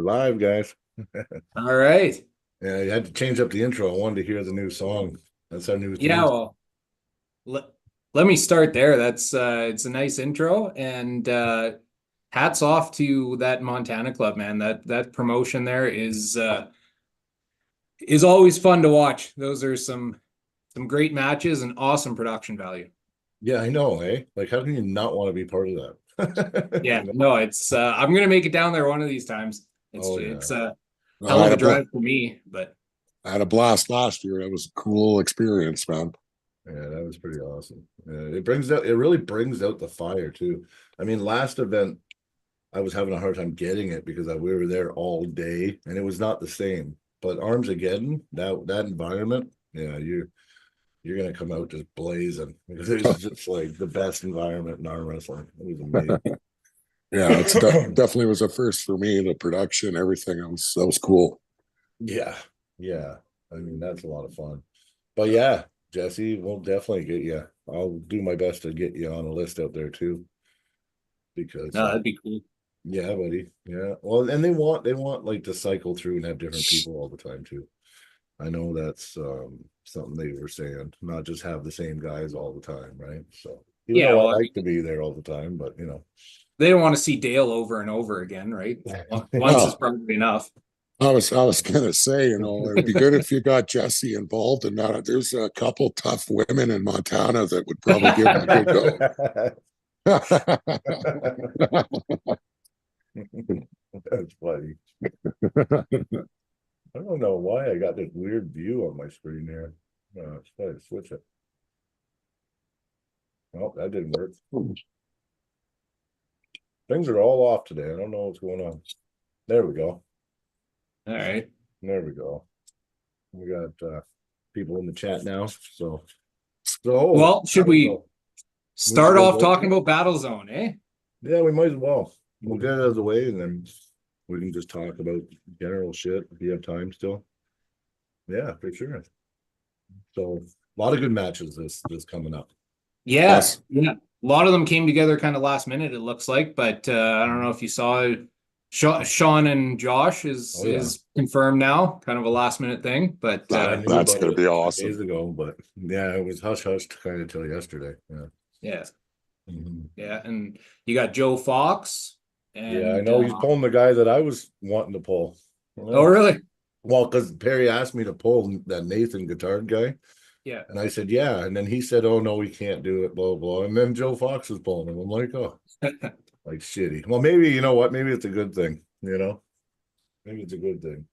We're live, guys. All right. Yeah, you had to change up the intro. I wanted to hear the new song. That's our new Yeah, theme. well, let, let me start there. That's it's a nice intro and hats off to that Montana club, man. That promotion there is always fun to watch. Those are some great matches and awesome production value. Yeah, I know, eh? Like, how can you not want to be part of that? Yeah, no, it's I'm gonna make it down there one of these times. It's Oh yeah. it's a I hell of had a a bl drive for me, but I had a blast last year. That was a cool experience, man. Yeah, that was pretty awesome. It really brings out the fire too. I mean, last event I was having a hard time getting it because we were there all day and it was not the same. But Armsgeddon, that environment, yeah, you're gonna come out just blazing because it's just like the best environment in arm wrestling. It was amazing. Yeah, definitely was a first for me. The production, everything. That was cool. Yeah, yeah. I mean, that's a lot of fun. But yeah, Jesse, we'll definitely get you. I'll do my best to get you on a list out there too, because no, that'd be cool. yeah, buddy. Yeah. Well, and they want like to cycle through and have different people all the time too. I know that's something they were saying, not just have the same guys all the time, right? So even Yeah, though I well, I like mean, to be there all the time, but you know. they don't want to see Dale over and over again, right? Once is Oh, probably enough. I was gonna say, it'd be good if you got Jesse involved in that. There's a couple tough women in Montana that would probably give him a good go. That's funny. I don't know why I got this weird view on my screen here. Let's try to switch it. Oh, that didn't work. Things are all off today. I don't know what's going on. There we go. All right. There we go. We got people in the chat now. So Well, I should don't we know. We should start go off go talking for it. about Battlezone, eh? Yeah, we might as well. We'll get it out of the way and then we can just talk about general shit if you have time still. Yeah, for sure. So a lot of good matches this coming up. Yeah, Yes. yeah. A lot of them came together kind of last minute, it looks like, but I don't know if you saw Sean and Josh Oh yeah. is confirmed now, kind of a last minute thing, but I knew That's about gonna it be 2 days awesome. ago, but yeah, it was hush hush kind of till yesterday. Yeah. yeah, Mhm. yeah. And you got Joe Fox Yeah, I and know he's pulling the guy that I was wanting to pull. oh, Yeah. really? Well, because Perry asked me to pull that Nathan guitar guy, Yeah. and I said, yeah. And then he said, oh, no, we can't do it, blah, blah. And then Joe Fox was pulling him. I'm like, oh, like shitty. Well, maybe, you know what? Maybe it's a good thing, you know? Maybe it's a good thing.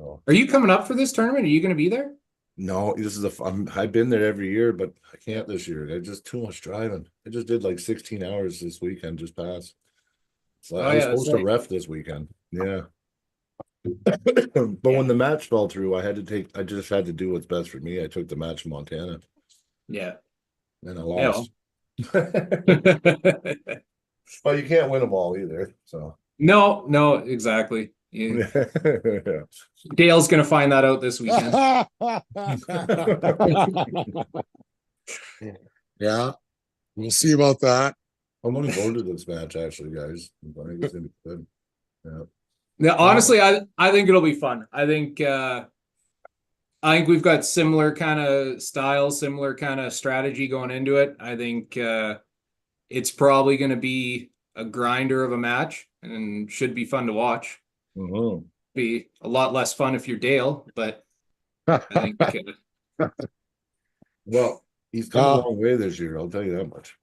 Oh. Are you coming up for this tournament? Are you going to be there? No, this is I've been there every year, but I can't this year. There's just too much driving. I just did like 16 hours this weekend, just passed. So Oh, I was yeah, that's supposed to right. ref this weekend. Yeah. But Yeah, when the match fell through, I just had to do what's best for me. I took the match in Montana yeah, and I yeah. lost. Well. Well, you can't win them all either. So No, no, exactly. yeah. Dale's going to find that out this weekend. Yeah, we'll see about that. I'm looking forward to this match, actually, guys. I think it's gonna be good. Yeah. Yeah, Well, honestly, I think it'll be fun. I think we've got similar kind of style, similar kind of strategy going into it. I think it's probably going to be a grinder of a match and should be fun to watch. mhm. Be a lot less fun if you're Dale, but I think Well, he's come a uh, long way this year. I'll tell you that much.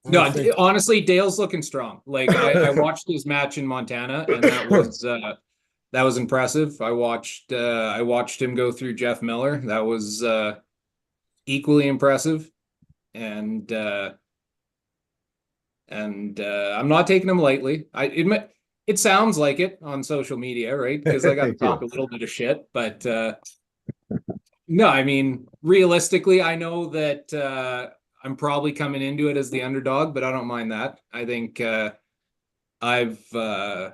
I no, think honestly, Dale's looking strong. Like I watched his match in Montana, and that was impressive. I watched him go through Jeff Miller. That was equally impressive, and I'm not taking him lightly. It sounds like it on social media, right? Because I got to Yeah. talk a little bit of shit, but no, I mean realistically, I know that I'm probably coming into it as the underdog, but I don't mind that. I think I've uh,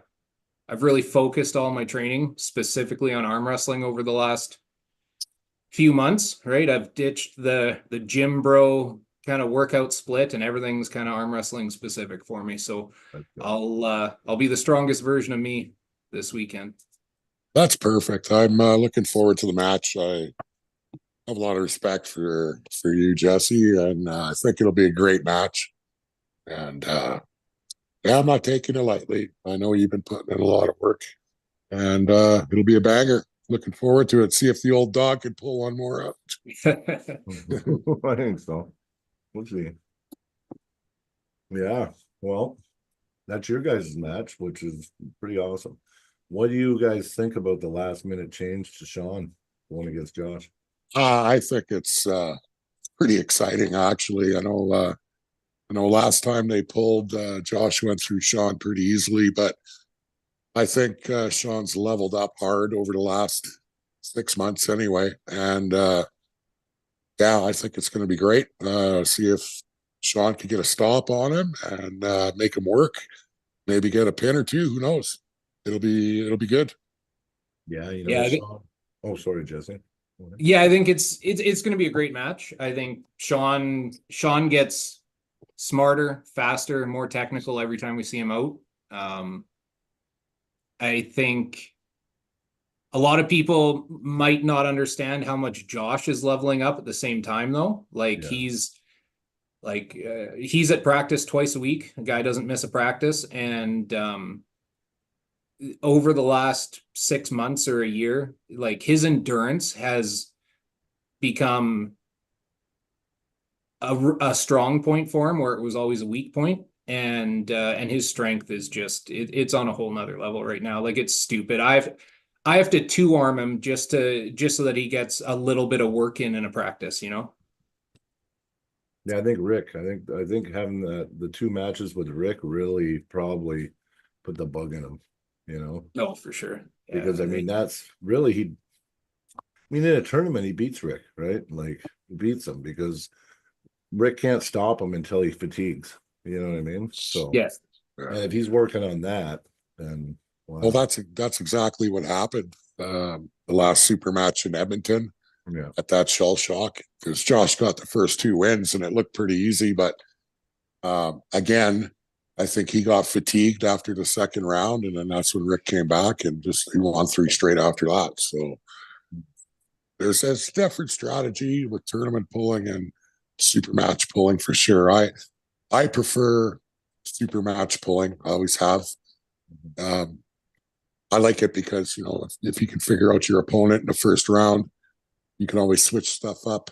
I've really focused all my training specifically on arm wrestling over the last few months, right? I've ditched the gym bro kind of workout split and everything's kind of arm wrestling specific for me. So That's good. I'll be the strongest version of me this weekend. That's perfect. I'm looking forward to the match. I have a lot of respect for you, Jesse, and I think it'll be a great match. And yeah, I'm not taking it lightly. I know you've been putting in a lot of work, and it'll be a banger. Looking forward to it. See if the old dog can pull one more out. I think so. We'll see. Yeah, well, that's your guys' match, which is pretty awesome. What do you guys think about the last minute change to Sean going against Josh? I think it's pretty exciting, actually. I know last time they pulled, Josh went through Sean pretty easily, but I think Sean's leveled up hard over the last 6 months anyway. And yeah, I think it's going to be great. See if Sean can get a stop on him and make him work. Maybe get a pin or two. Who knows? It'll be good. Yeah, you know, Yeah, Sean. Oh, sorry, Jesse. yeah, I think it's going to be a great match. I think Sean gets smarter, faster, and more technical every time we see him out. I think a lot of people might not understand how much Josh is leveling up at the same time, though. Like Yeah. he's at practice twice a week. The guy doesn't miss a practice, and over the last 6 months or a year, like his endurance has become a strong point for him where it was always a weak point. And his strength is just it's on a whole nother level right now. Like it's stupid. I have to two arm him just so that he gets a little bit of work in a practice, you know. Yeah, I think Rick. I think having the two matches with Rick really probably put the bug in him, you know, No, for sure. Yeah, because I mean that's really I mean in a tournament he beats Rick, right? Like he beats him because Rick can't stop him until he fatigues. You know what I mean? So yes. and if he's working on that, then Well, wow. that's exactly what happened. The last super match in Edmonton Yeah. at that shell shock, because Josh got the first two wins and it looked pretty easy, but again, I think he got fatigued after the second round, and then that's when Rick came back and just he won three straight after that. So there's a different strategy with tournament pulling and super match pulling for sure. I prefer super match pulling. I always have. Um, I like it because if you can figure out your opponent in the first round, you can always switch stuff up,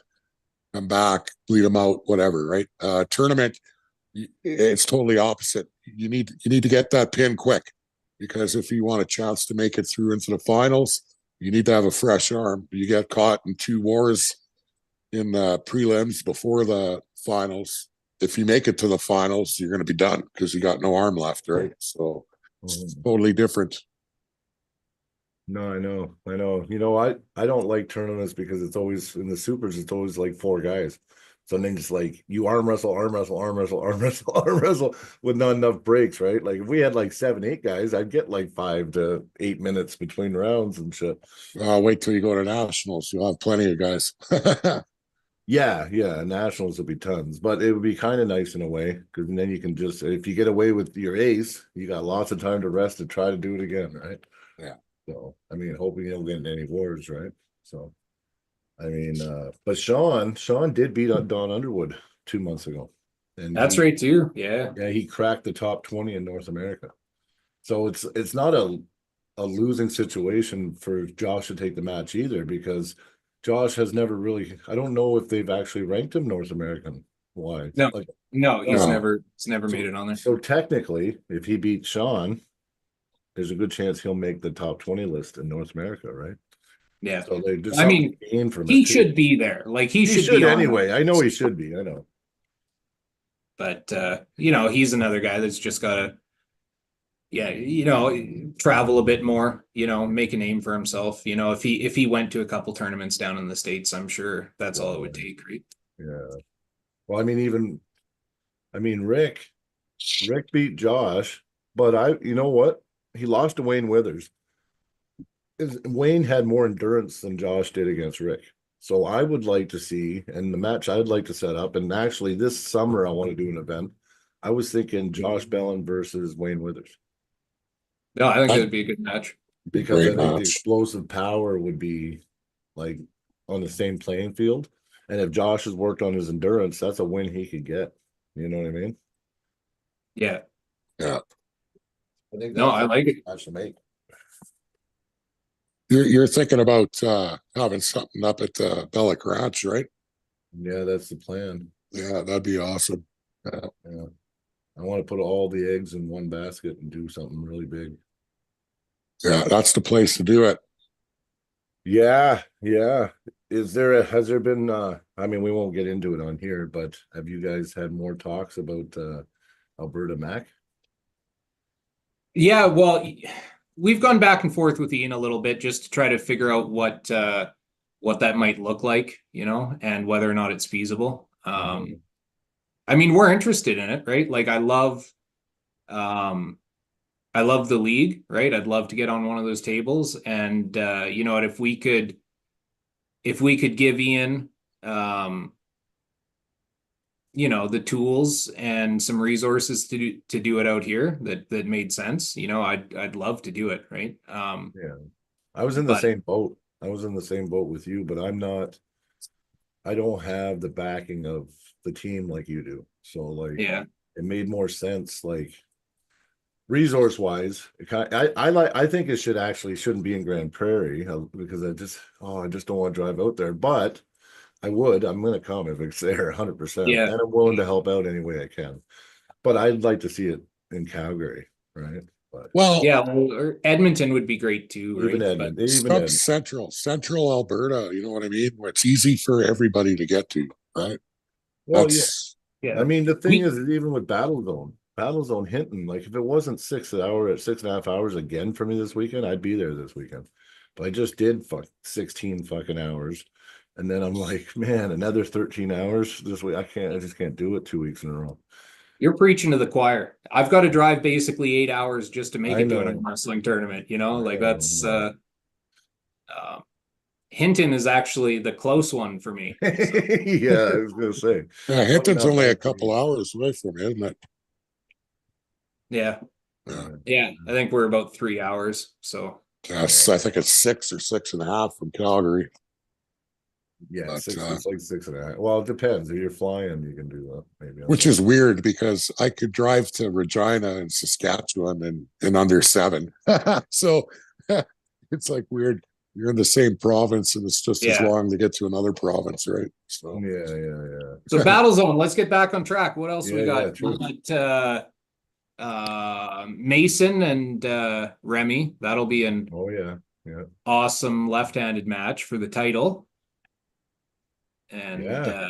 come back, bleed them out, whatever. Right? Tournament, it's totally opposite. You need to get that pin quick because if you want a chance to make it through into the finals, you need to have a fresh arm. You get caught in two wars in the prelims before the finals. If you make it to the finals, you're going to be done because you got no arm left, right? So it's Mhm. totally different. No, I know. You know, I don't like tournaments because it's always in the supers, it's always like four guys. So then just like you arm wrestle, arm wrestle, arm wrestle, arm wrestle, arm wrestle with not enough breaks, right? Like if we had like 7, 8 guys, I'd get like 5 to 8 minutes between rounds and shit. Wait till you go to nationals. You'll have plenty of guys. Yeah, yeah, nationals would be tons, but it would be kind of nice in a way because then you can just if you get away with your ace, you got lots of time to rest to try to do it again, right? Yeah. So I mean, hoping you don't get in any wars, right? So I mean, but Sean did beat Don Underwood 2 months ago, and That's right too. Yeah. he cracked the top 20 in North America. So it's not a losing situation for Josh to take the match either because Josh has never really. I don't know if they've actually ranked him North American wise. No, Like no, he's No. never made it on there. so technically, if he beats Sean, there's a good chance he'll make the top 20 list in North America, right? Yeah. So there's I something mean, to gain from he it too. should be there. Like he He should should be on there. anyway. I know he should be. I know. But he's another guy that's just gotta, yeah, travel a bit more, make a name for himself. If he went to a couple tournaments down in the States, I'm sure that's all it would take, right? Yeah. Well, I mean, Rick beat Josh, but you know what? He lost to Wayne Withers. Wayne had more endurance than Josh did against Rick. So I would like to see, and the match I'd like to set up, and actually this summer I want to do an event. I was thinking Josh Bellin versus Wayne Withers. No, I think That that'd be a good match. because I Great think the match. explosive power would be like on the same playing field. And if Josh has worked on his endurance, that's a win he could get. You know what I mean? Yeah. Yeah. I think No, that's I like it. match to make. You're thinking about having something up at the Bellick Ranch, right? Yeah, that's the plan. Yeah, that'd be awesome. Yeah. Yeah. I want to put all the eggs in one basket and do something really big. Yeah, that's the place to do it. Yeah, yeah. Has there been I mean we won't get into it on here, but have you guys had more talks about Alberta Mac? Yeah, well, we've gone back and forth with Ian a little bit just to try to figure out what that might look like, and whether or not it's feasible. I mean, we're interested in it, right? Like um I love the league, right? I'd love to get on one of those tables. And you know what, if we could give Ian the tools and some resources to do it out here that made sense, I'd love to do it, right? Yeah. I was in the But same boat. I was in the same boat with you, but I don't have the backing of the team like you do. So like yeah. it made more sense like resource wise. I think it shouldn't be in Grand Prairie because I just don't want to drive out there. But I'm gonna come if it's there 100%. Yeah. And I'm willing to help out any way I can. But I'd like to see it in Calgary, right? But Well, Yeah, well, or Edmonton would be great too, even right? But Edmond, even sub Edmond. central Alberta, you know what I mean? Where it's easy for everybody to get to, right? Well, yeah. That's yeah, I mean, the thing we is, even with Battlezone Hinton, like if it wasn't 6.5 hours again for me this weekend, I'd be there this weekend. But I just did 16 fucking hours. And then I'm like, man, another 13 hours this week. I just can't do it 2 weeks in a row. you're preaching to the choir. I've got to drive basically 8 hours just to make I it to an arm know. wrestling tournament, like I that's know. uh Hinton is actually the close one for me. So Yeah, I was gonna say. yeah, Funny Hinton's enough, only a I couple hours away from me, isn't it? yeah, Yeah. yeah, I think we're about 3 hours. So Yes, I think it's 6 or 6.5 from Calgary. yeah, But six. It's like 6.5. Well, it depends. If you're flying, you can do that. Maybe I'm which not. is weird because I could drive to Regina and Saskatchewan in under 7. So it's like weird. You're in the same province and it's just as yeah. long to get to another province, right? So So Battlezone, let's get back on track. What else we Yeah, got? true. We got Mason and Remy. That'll be an Oh yeah, yeah, awesome left-handed match for the title. And yeah.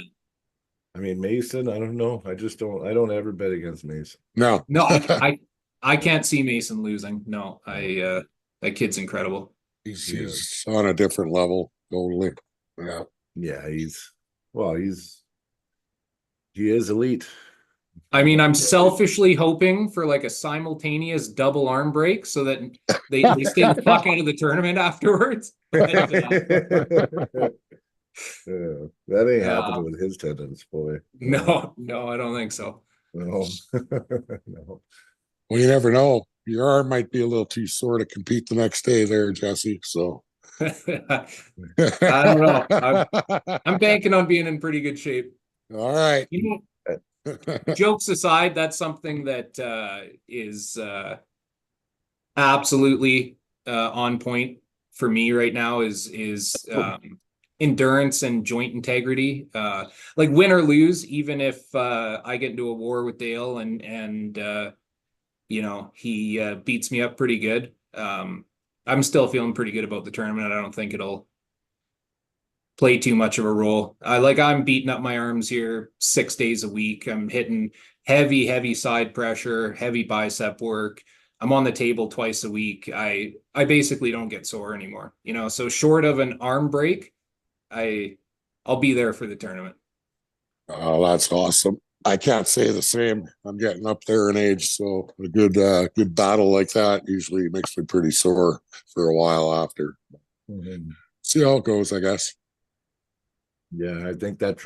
I mean Mason, I don't know. I don't ever bet against Mason. no. no, I can't see Mason losing. No, that kid's incredible. He's on a different level, totally. Yeah. Yeah, he is elite. I mean, I'm selfishly hoping for like a simultaneous double arm break so that they stay the fuck out of the tournament afterwards. But, Yeah, that ain't happening uh, with his tendons, boy. no, I don't think so. No, no. Well, you never know. Your arm might be a little too sore to compete the next day there, Jesse. So I don't know. I'm banking on being in pretty good shape. all right. Jokes aside, that's something that is absolutely on point for me right now is endurance and joint integrity. Like win or lose, even if I get into a war with Dale and he beats me up pretty good. I'm still feeling pretty good about the tournament. I don't think it'll play too much of a role. I'm beating up my arms here 6 days a week. I'm hitting heavy side pressure, heavy bicep work. I'm on the table twice a week. I basically don't get sore anymore. So short of an arm break, I'll be there for the tournament. Oh, that's awesome. I can't say the same. I'm getting up there in age, so a good battle like that usually makes me pretty sore for a while after. Mhm. See how it goes, I guess. Yeah, I think that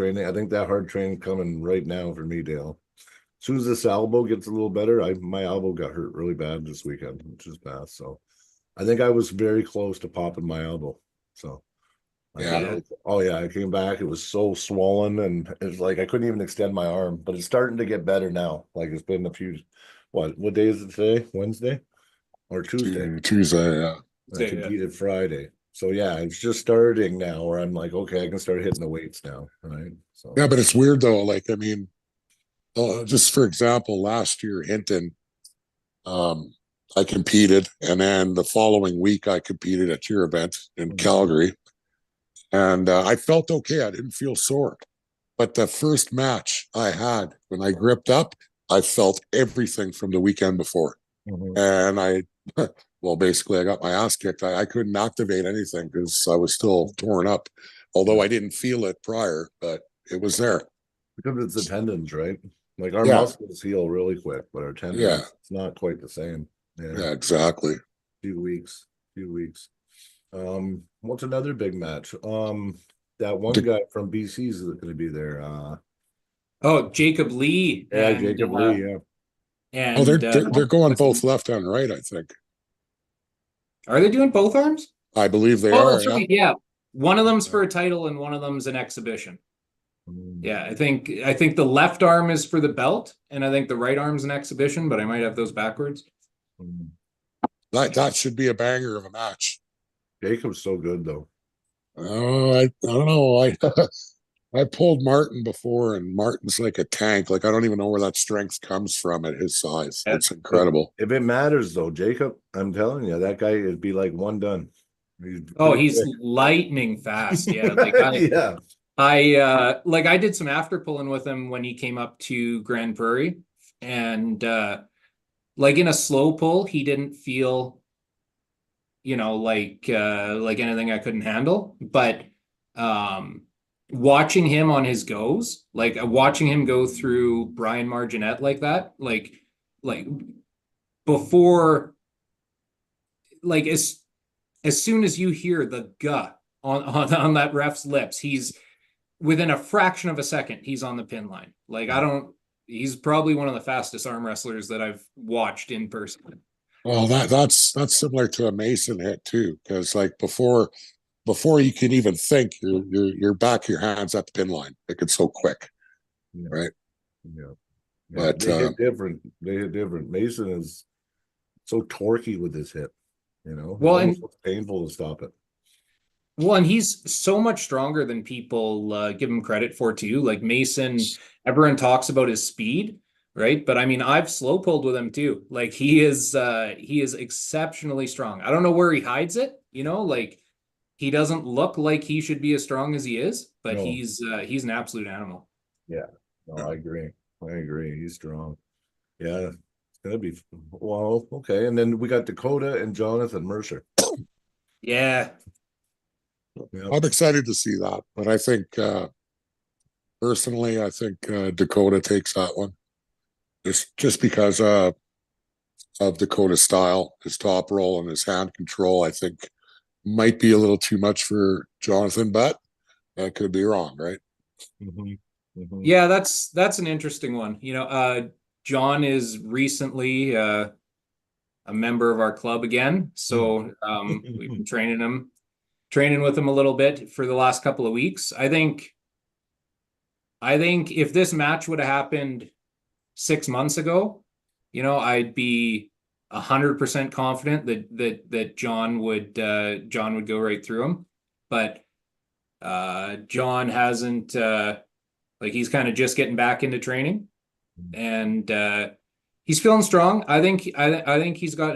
hard training coming right now for me, Dale. As soon as this elbow gets a little better, my elbow got hurt really bad this weekend, which is bad. So I think I was very close to popping my elbow. So Yeah. oh yeah, I came back. It was so swollen, and it's like I couldn't even extend my arm. But it's starting to get better now. Like it's been a few. What day is it today? Wednesday or Tuesday? Tuesday, yeah. I competed Friday. So yeah, it's just starting now where I'm like, okay, I can start hitting the weights now. Right. So Yeah, but it's weird though. Like, I mean, just for example, last year, Hinton, um, I competed, and then the following week, I competed at your event in Calgary, and I felt okay. I didn't feel sore. But the first match I had, when I gripped up, I felt everything from the weekend before. And well, basically, I got my ass kicked. I couldn't activate anything because I was still torn up, although I didn't feel it prior, but it was there. because it's the tendons, right? Like our Yeah. muscles heal really quick, but our tendons, Yeah. it's not quite the same. Yeah, exactly. Few weeks, few weeks. What's another big match? That one guy from BC is going to be there. Oh, Jacob Lee. Yeah, And, Jacob Lee. Yeah. Oh, And they're going both left and right, I think. Are they doing both arms? I believe they Oh, are. that's right. Yeah. One of them's for a title and one of them's an exhibition. Yeah, I think the left arm is for the belt, and I think the right arm's an exhibition, but I might have those backwards. That should be a banger of a match. Jacob's so good though. Oh, I don't know. I pulled Martin before, and Martin's like a tank. Like I don't even know where that strength comes from at his size. It's incredible. If it matters though, Jacob, I'm telling you, that guy would be like one done. He's lightning fast. Yeah, yeah. I did some after pulling with him when he came up to Grand Prairie, and like in a slow pull, he didn't feel, like anything I couldn't handle. But watching him on his goes, like watching him go through Brian Marginette like that, like before, like as soon as you hear the "guh" on that ref's lips, he's within a fraction of a second, he's on the pin line. Like he's probably one of the fastest arm wrestlers that I've watched in person. Well, that's similar to a Mason hit too, because like before you can even think, you're back your hands at the pin line. Like it's so quick, right? Yeah. But they hit different. They hit different. Mason is so torquey with his hip, Well, it's almost painful to stop it. Well, and he's so much stronger than people give him credit for too. Like Mason, everyone talks about his speed, right? But I mean, I've slow pulled with him too. Like he is exceptionally strong. I don't know where he hides it, like he doesn't look like he should be as strong as he is, but No. he's an absolute animal. Yeah, no, I agree. He's strong. Yeah, it's gonna be well, okay. And then we got Dakota and Jonathan Mercer. Yeah. I'm excited to see that. But I think personally, I think Dakota takes that one. Just because of Dakota's style, his top roll and his hand control, I think might be a little too much for Jonathan, but I could be wrong, right? Yeah, that's an interesting one. John is recently a member of our club again, so we've been training with him a little bit for the last couple of weeks. I think if this match would have happened 6 months ago, I'd be 100% confident that John would go right through him. But John hasn't, he's kind of just getting back into training, and he's feeling strong. I think he's got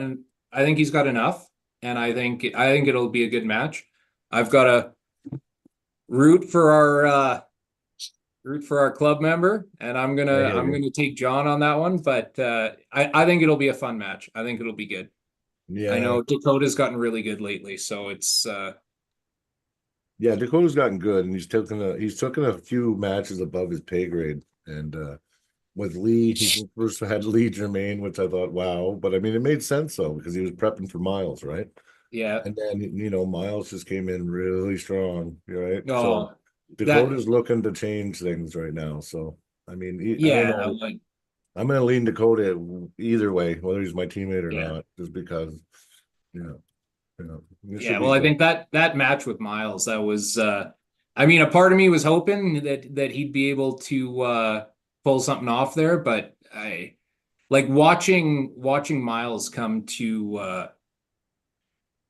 enough, and I think it'll be a good match. I've got to root for our club member, and I'm gonna take John on that one. But I think it'll be a fun match. I think it'll be good. Yeah, I know Dakota's gotten really good lately, so it's yeah, Dakota's gotten good, and he's taken a few matches above his pay grade. And with Lee, he first had Lee Germain, which I thought, wow, but I mean, it made sense though because he was prepping for Miles, right? yeah. And then Miles just came in really strong, right? No, So Dakota's looking to change things right now. So I mean, I don't know. I'm going to lean Dakota either way, whether he's my teammate or not, just because, Yeah, well, I think that match with Miles, that was I mean, a part of me was hoping that he'd be able to pull something off there, but I like watching Miles come to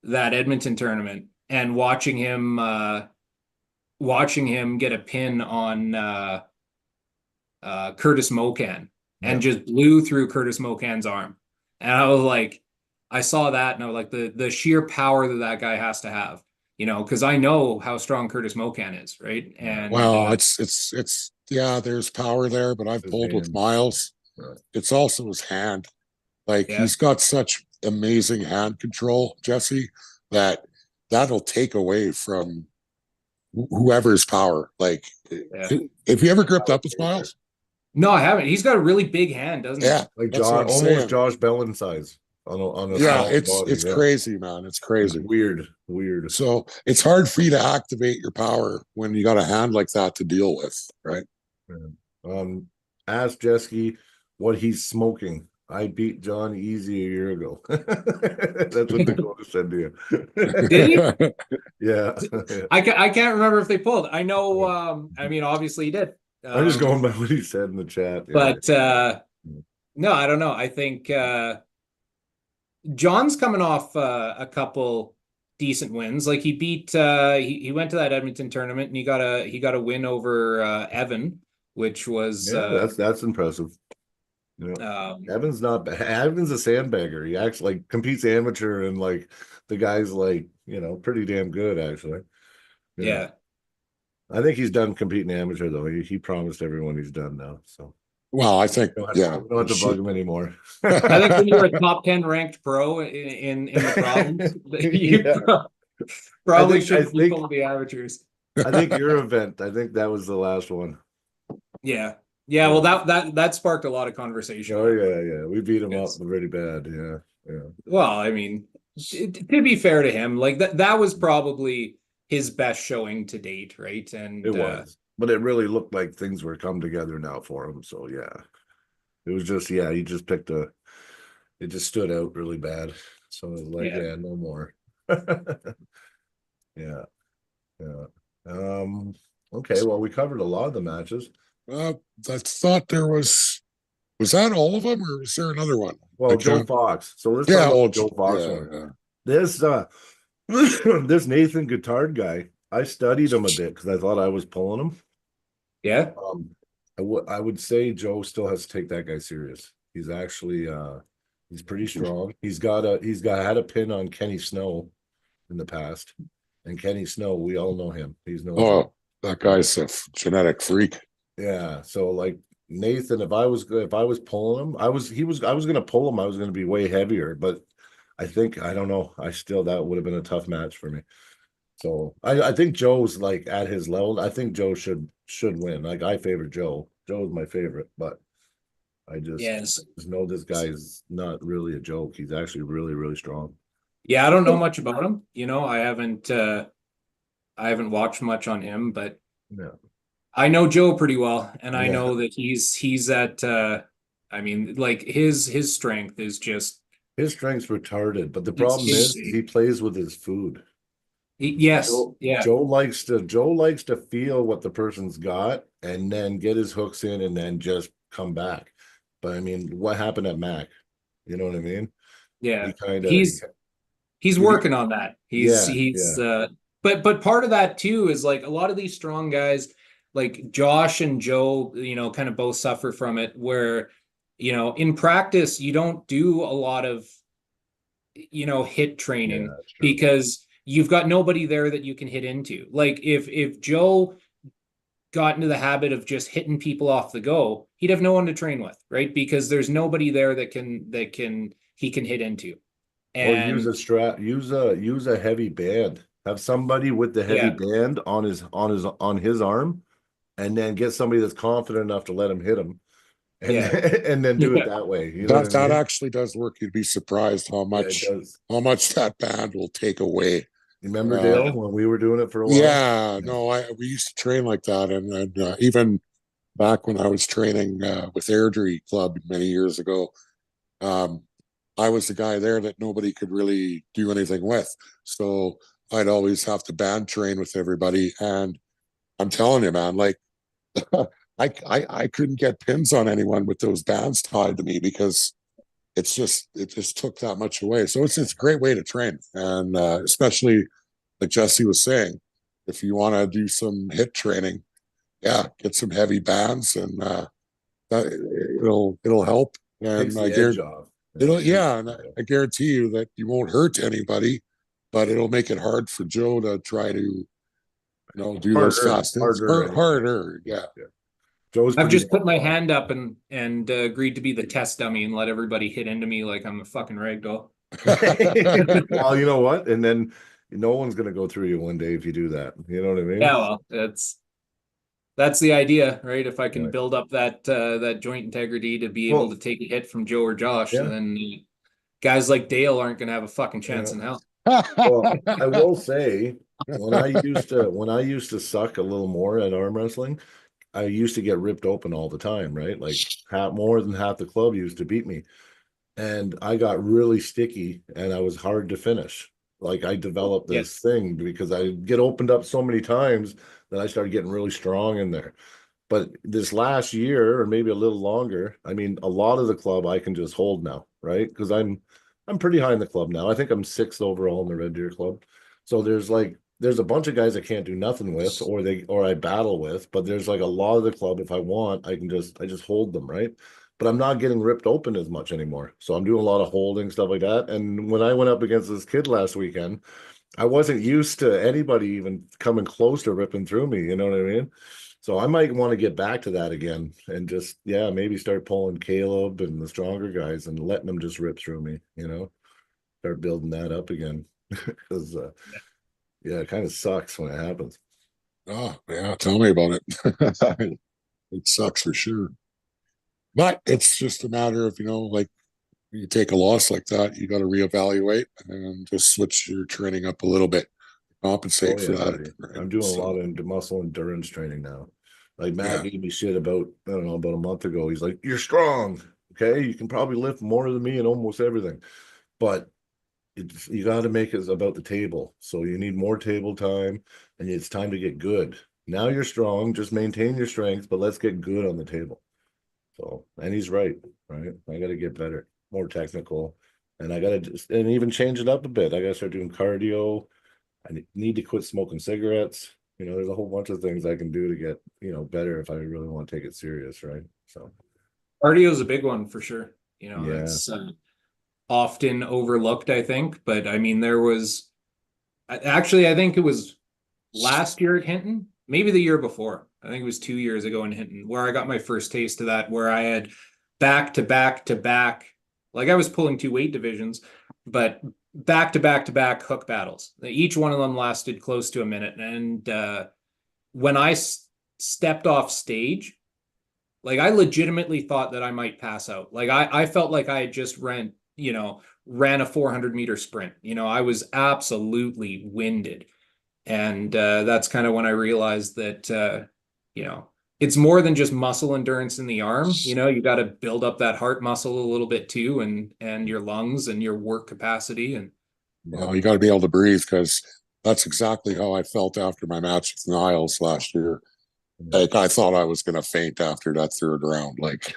that Edmonton tournament and watching him get a pin on Curtis Mocan and just blew through Curtis Mocan's arm. And I was like, I saw that and I was like, the sheer power that guy has to have, because I know how strong Curtis Mocan is, right? And Well, it's yeah, there's power there, but I've pulled with Miles. Right. It's also his hand. Like he's got such amazing hand control, Jesse, that'll take away from whoever's power. Like, have you ever gripped up with Miles? No, I haven't. He's got a really big hand, doesn't he? Yeah, like almost Josh Bellin size on a yeah. It's body, crazy, man. It's crazy. It's weird. So it's hard for you to activate your power when you got a hand like that to deal with, right? Ask Jeske what he's smoking. I beat John easy a year ago. That's what Dakota said to you. Did he? Yeah. I can't remember if they pulled. I know. I mean, obviously he did. I'm just going by what he said in the chat. But no, I don't know. I think John's coming off a couple decent wins. Like he beat he went to that Edmonton tournament and he got a win over Evan, which was that's impressive. Evan's not bad. Evan's a sandbagger. He acts like competes amateur and like the guy's like, pretty damn good actually. Yeah. I think he's done competing amateur though. He promised everyone he's done now. So well, I think we don't have to bug him anymore. I think when you're a top 10 ranked pro in the province, you probably should be pulling the amateurs. I think your event, I think that was the last one. Yeah. Yeah, well, that sparked a lot of conversation. Oh yeah. We beat him up really bad. Yeah. Well, I mean, to be fair to him, like that was probably his best showing to date, right? And it was, but it really looked like things were come together now for him. So yeah, it was just he just picked it just stood out really bad. So it was like no more. Yeah. Okay, well, we covered a lot of the matches. I thought there was that all of them, or was there another one? Well, Joe Fox. So let's talk about Joe Fox one. This Nathan Guitard guy, I studied him a bit because I thought I was pulling him. Yeah. I would say Joe still has to take that guy serious. He's actually he's pretty strong. He's had a pin on Kenny Snow in the past, and Kenny Snow, we all know him. He's that guy's a genetic freak. Yeah, so like Nathan, if I was pulling him, I was gonna pull him. I was gonna be way heavier, but I don't know. That would have been a tough match for me. So I think Joe's like at his level. I think Joe should win. Like I favor Joe. Joe is my favorite, but I just know this guy is not really a joke. He's actually really, really strong. Yeah, I don't know much about him. I haven't watched much on him, but I know Joe pretty well, and I know that he's at I mean, like his strength is just his strength's retarded, but the problem is he plays with his food. Joe likes to feel what the person's got and then get his hooks in and then just come back. But I mean, what happened at Mac? You know what I mean? Yeah, he's working on that. But part of that too is like a lot of these strong guys, like Josh and Joe, kind of both suffer from it where, in practice, you don't do a lot of, hit training because you've got nobody there that you can hit into. Like if Joe got into the habit of just hitting people off the go, he'd have no one to train with, right? Because there's nobody there that he can hit into. And or use a strap, use a heavy band. Have somebody with the heavy band on his arm, and then get somebody that's confident enough to let him hit him, and then do it that way. That actually does work. You'd be surprised how much that band will take away. Remember Dale when we were doing it for a while? Yeah, no, we used to train like that, and even back when I was training with Airdrie Club many years ago, I was the guy there that nobody could really do anything with. So I'd always have to band train with everybody. And I'm telling you, man, like I couldn't get pins on anyone with those bands tied to me because it just took that much away. So it's a great way to train. And especially like Jesse was saying, if you want to do some hit training, yeah, get some heavy bands and it'll help. Takes And the edge off. and I guarantee you that you won't hurt anybody, but it'll make it hard for Joe to try to do those fast hits. Harder, anyway. Harder, yeah. Joe's I've pretty just put my hand up and agreed to be the test dummy and let everybody hit into me like I'm a fucking ragdoll. well, you know what? And then no one's gonna go through you one day if you do that. You know what I mean? Yeah, well, that's the idea, right? If I can Right. build up that joint integrity to be Well, able to take a hit from Joe or Josh, yeah. then guys like Dale aren't going to have a fucking chance in hell. Well, I will say when I used to suck a little more at arm wrestling, I used to get ripped open all the time, right? Like more than half the club used to beat me. And I got really sticky and I was hard to finish. Like I developed this thing because I get opened up so many times that I started getting really strong in there. But this last year, or maybe a little longer, I mean, a lot of the club I can just hold now, right? Because I'm pretty high in the club now. I think I'm sixth overall in the Red Deer Club. So there's a bunch of guys I can't do nothing with, or I battle with. But there's like a lot of the club. If I want, I just hold them, right? But I'm not getting ripped open as much anymore. So I'm doing a lot of holding stuff like that. And when I went up against this kid last weekend, I wasn't used to anybody even coming close to ripping through me. You know what I mean? So I might want to get back to that again and just, maybe start pulling Caleb and the stronger guys and letting them just rip through me, start building that up again. Because, it kind of sucks when it happens. Oh, yeah. Tell me about it. It sucks for sure. But it's just a matter of, like you take a loss like that, you got to reevaluate and just switch your training up a little bit, compensate for that. Right? I'm doing a lot of muscle endurance training now. Like Matt gave me shit about, I don't know, about a month ago. He's like, "You're strong. Okay. You can probably lift more than me in almost everything. But you got to make it about the table. So you need more table time and it's time to get good. Now you're strong. Just maintain your strength, but let's get good on the table." So, and he's right? I got to get better, more technical, and I got to just and even change it up a bit. I got to start doing cardio. I need to quit smoking cigarettes. There's a whole bunch of things I can do to get, better if I really want to take it serious, right? So, Cardio is a big one for sure. It's often overlooked, I think. But I mean, I think it was last year at Hinton, maybe the year before. I think it was 2 years ago in Hinton where I got my first taste of that, where I had back to back to back, like I was pulling two weight divisions, but back to back to back hook battles. Each one of them lasted close to a minute. And when I stepped off stage, like I legitimately thought that I might pass out. Like I felt like I had just ran a 400-meter sprint. I was absolutely winded. And that's kind of when I realized that, it's more than just muscle endurance in the arm. You got to build up that heart muscle a little bit too, and your lungs and your work capacity. And you got to be able to breathe, because that's exactly how I felt after my match with Niles last year. Like I thought I was going to faint after that third round. Like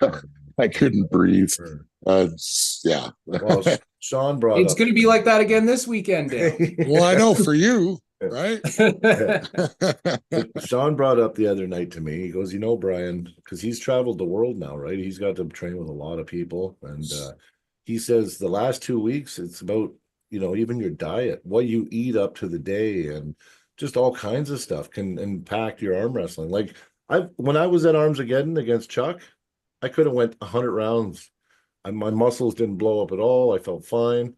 I couldn't breathe. Well, Sean brought it's up. going to be like that again this weekend, Dale. Well, I know for you, right? Sean brought up the other night to me. He goes, Brian, because he's traveled the world now, right? He's got to train with a lot of people. And he says the last 2 weeks, it's about, even your diet, what you eat up to the day, and just all kinds of stuff can impact your arm wrestling. Like when I was at Arms against Chuck, I could have went 100 rounds. My muscles didn't blow up at all. I felt fine.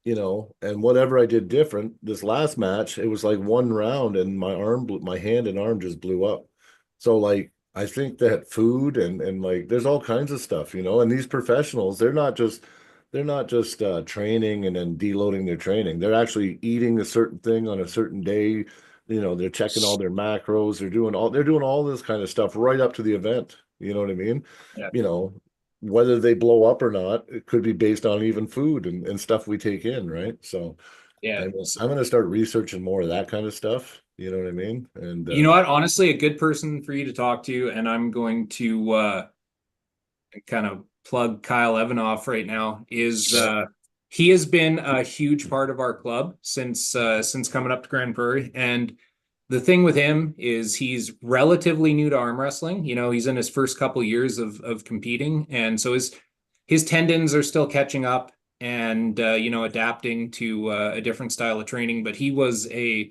And whatever I did different this last match, it was like one round and my hand and arm just blew up. So like, I think that food and like, there's all kinds of stuff, and these professionals, they're not just training and then deloading their training. They're actually eating a certain thing on a certain day. They're checking all their macros. They're doing all this kind of stuff right up to the event. You know what I mean? Yeah. whether they blow up or not, it could be based on even food and stuff we take in, right? So Yeah. I'm going to start researching more of that kind of stuff. You know what I mean? And You know what? Honestly, a good person for you to talk to, and I'm going to kind of plug Kyle Evanoff right now, is he has been a huge part of our club since coming up to Grand Prairie. And the thing with him is he's relatively new to arm wrestling. You know, he's in his first couple years of competing, and so his tendons are still catching up and you know, adapting to a different style of training. But he was a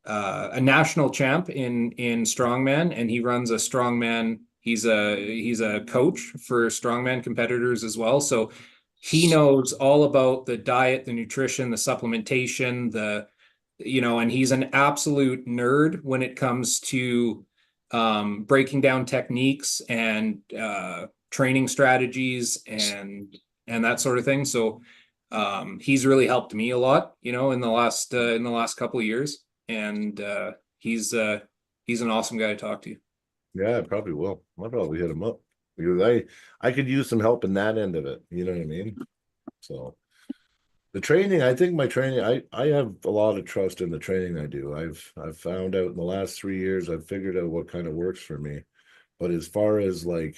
national champ in strongman, and he runs a strongman. He's a coach for strongman competitors as well. So he knows all about the diet, the nutrition, the supplementation, you know, and he's an absolute nerd when it comes to breaking down techniques and training strategies and that sort of thing. So he's really helped me a lot, you know, in the last couple of years. And he's an awesome guy to talk to. yeah, I probably will. I'll probably hit him up because I could use some help in that end of it. You know what I mean? So the training, I think my training, I have a lot of trust in the training I do. I've found out in the last 3 years, I've figured out what kind of works for me. But as far as like,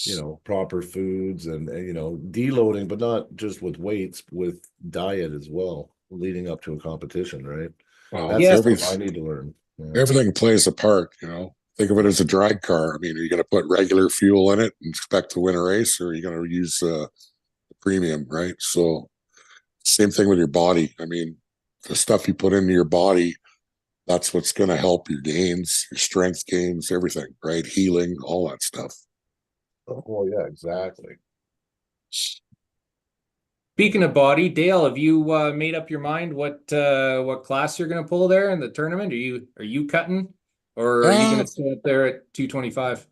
you know, proper foods and you know, deloading, but not just with weights, with diet as well, leading up to a competition, right? That's Yes. stuff I need to learn. Yeah. Everything plays a part, you know. Think of it as a drag car. I mean, are you going to put regular fuel in it and expect to win a race, or are you going to use the premium, right? So, same thing with your body. I mean, the stuff you put into your body, that's what's going to help your gains, your strength gains, everything, right? Healing, all that stuff. Oh, yeah, exactly. Speaking of body, Dale, have you made up your mind what class you're going to pull there in the tournament? Are you cutting, or are you going to stay up there at 225?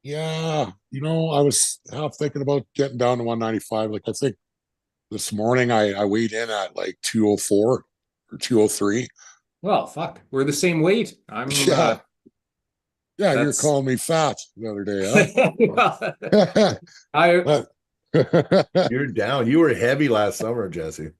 Yeah, you know, I was half thinking about getting down to 195. Like, I think this morning I weighed in at like 204 or 203. Well, fuck, we're the same weight. I'm Yeah. Yeah, you were that's calling me fat the other day, huh? I You're down. You were heavy last summer, Jesse.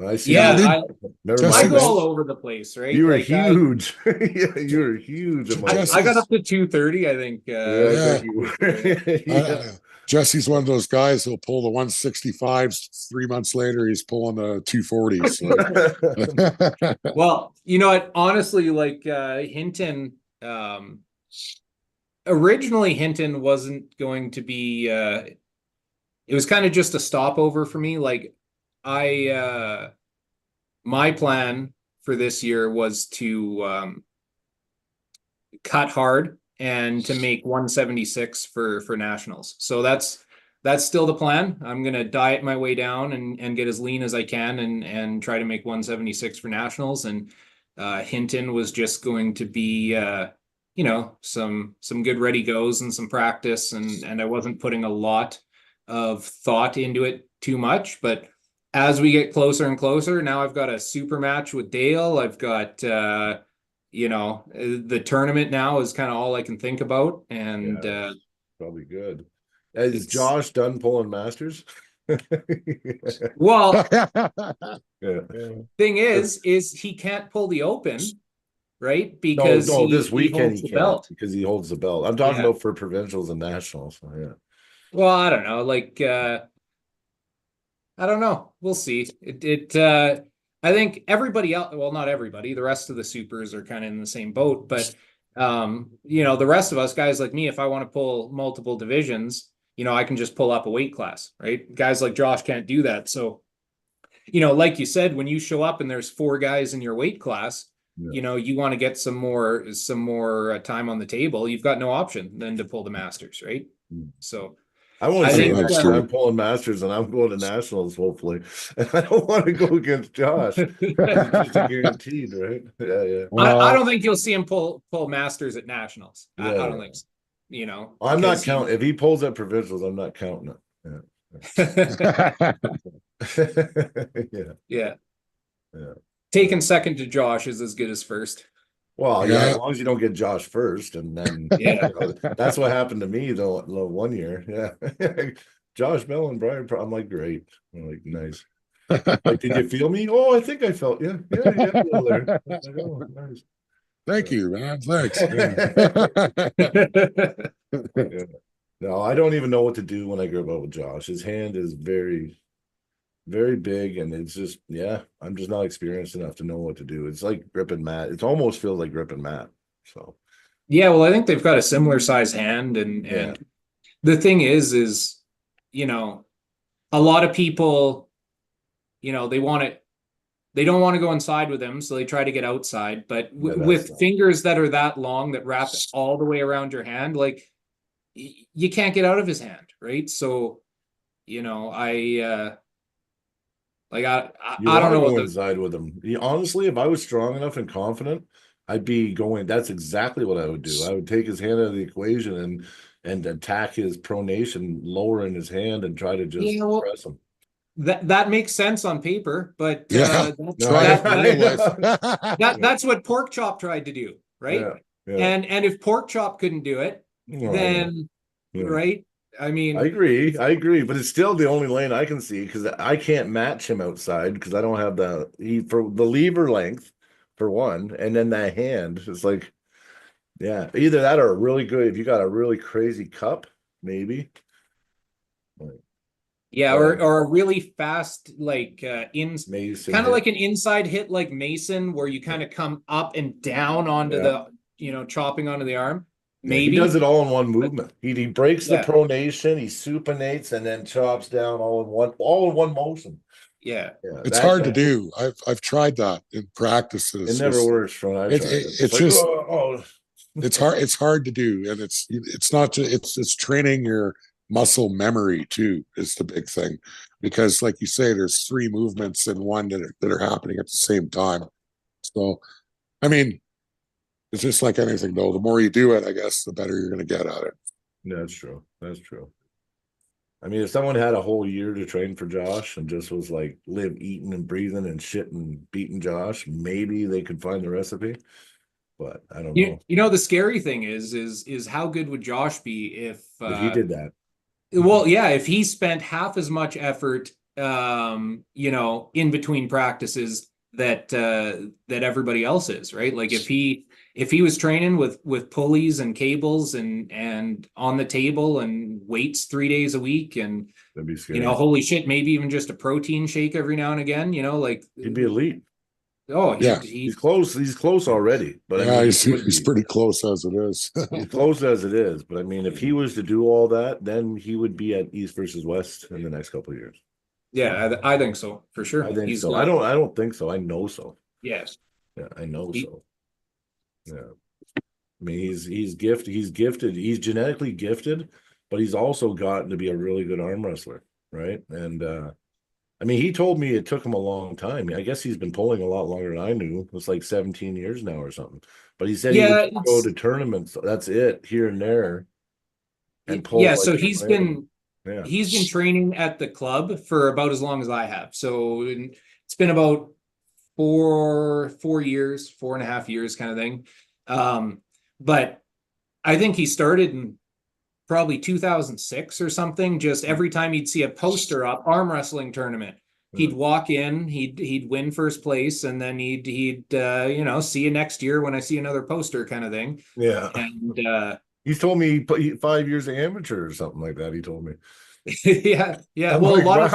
I see. yeah, dude. Never Jesse I mind. go was- all over the place, right? You were Like huge. Yeah, you were huge. In my Jesse- I got up to 230, I think. yeah, I think you were. Yeah. Jesse's one of those guys who'll pull the 165s. 3 months later, he's pulling the 240s. Like, Well, you know what? Honestly, like Hinton, originally Hinton wasn't going to be. It was kind of just a stopover for me. Like my plan for this year was to cut hard and to make 176 for nationals. So that's still the plan. I'm gonna diet my way down and get as lean as I can and try to make 176 for nationals. And Hinton was just going to be you know, some good ready goes and some practice, and I wasn't putting a lot of thought into it too much. But as we get closer and closer, now I've got a super match with Dale. I've got you know, the tournament now is kind of all I can think about. And Yeah, probably good. Is Josh done pulling masters? well, Yeah. thing is he can't pull the open, right? No, Because no, this he weekend holds he the can't belt. because he holds the belt. I'm talking Yeah. about for provincials and nationals. So, yeah. Well, I don't know. Like I don't know. We'll see. I think everybody else, well, not everybody, the rest of the supers are kind of in the same boat, but you know, the rest of us guys like me, if I want to pull multiple divisions, you know, I can just pull up a weight class, right? Guys like Josh can't do that. So, you know, like you said, when you show up and there's 4 guys in your weight class, Yeah. you know, you want to get some more time on the table, you've got no option than to pull the masters, right? So I won't I say think that's that. true. I'm pulling masters and I'm going to nationals, hopefully. And I don't want to go against Josh. It's just a guaranteed, right? Yeah, yeah. I don't think you'll see him pull masters at nationals. I Yeah, don't yeah. think so, you know. I'm not because counting. If he pulls at provincials, I'm not counting it. Yeah. Yeah. Yeah. Taking second to Josh is as good as first. Well, yeah, Yeah. as long as you don't get Josh first, and then Yeah. that's what happened to me though. The one year, yeah, Josh Bell and Brian. I'm like, great. I'm like, nice. Like, did you feel me? Oh, I think I felt. Yeah, yeah, a little there. I'm like, oh, nice. Thank you, man. Thanks. Yeah. No, I don't even know what to do when I grip out with Josh. His hand is very, very big, and it's just, yeah, I'm just not experienced enough to know what to do. It's like gripping Matt. It almost feels like gripping Matt. So Yeah, well, I think they've got a similar size hand, and yeah, the thing is, you know, a lot of people, you know, they don't want to go inside with him, so they try to get outside. But yeah, that's with fingers that are that long that wrap all the way around your hand, like you can't get out of his hand, right? So, you know, like you I don't want to know what go the inside with him. Honestly, if I was strong enough and confident, I'd be going. That's exactly what I would do. I would take his hand out of the equation and attack his pronation, lowering his hand, and try to just you know press him. that makes sense on paper, but Yeah. No, Try it in real that life. that's what Pork Chop tried to do, right? yeah, yeah. And if Pork Chop couldn't do it, Well, I know. then Yeah. right? I I mean, agree, but it's still the only lane I can see because I can't match him outside because I don't have for the lever length for one, and then that hand. It's like, yeah, either that or really good. If you got a really crazy cup, maybe. yeah, But or a really fast like in Mason kind of hit. like an inside hit like Mason, where you kind of come up and down onto Yeah. the, you know, chopping onto the arm. Yeah, he does Maybe. it all in one movement. He breaks the Yeah. pronation, he supinates, and then chops down all in one motion. Yeah. Yeah, It's hard to do. I've tried that in practices. It never works from when I tried it. It's like, just oh. it's hard to do, and it's not just it's training your muscle memory too is the big thing, because like you say, there's three movements in one that are happening at the same time. So I mean, it's just like anything though. The more you do it, I guess, the better you're going to get at it. Yeah, that's true. That's true. I mean, if someone had a whole year to train for Josh and just was like live, eating and breathing and shit and beating Josh, maybe they could find the recipe. But I don't know You know, the scary thing is how good would Josh be if if he did that. well, yeah, if he spent half as much effort you know, in between practices that everybody else is, right? Like if he was training with pulleys and cables and on the table and weights 3 days a week, and That'd be scary. you know, holy shit, maybe even just a protein shake every now and again, you know, like He'd be elite. oh Yeah. He's close. He's close already. But Yeah, I mean, he's pretty close as it is. he's close as it is. But I mean, if he was to do all that, then he would be at East versus West in the next couple of years. yeah, I think so for sure. I think He's so. got- I don't think so. I know so. yes. Yeah, I know He- so. Yeah. I mean, he's gifted. He's genetically gifted, but he's also gotten to be a really good arm wrestler, right? And I mean, he told me it took him a long time. I guess he's been pulling a lot longer than I knew. It's like 17 years now or something. But he said he Yeah, would go to tournaments. That's it, here and there, and pull yeah, like so random. he's been training at the club for about as long as I have. So it's been about 4 years, 4.5 years kind of thing. But I think he started in probably 2006 or something. Just every time he'd see a poster up, arm wrestling tournament, he'd walk in, he'd win first place, and then he'd you know, see you next year when I see another poster kind of thing. Yeah. And He's told me he put 5 years of amateur or something like that. He told me. yeah. I'm Well, like, a lot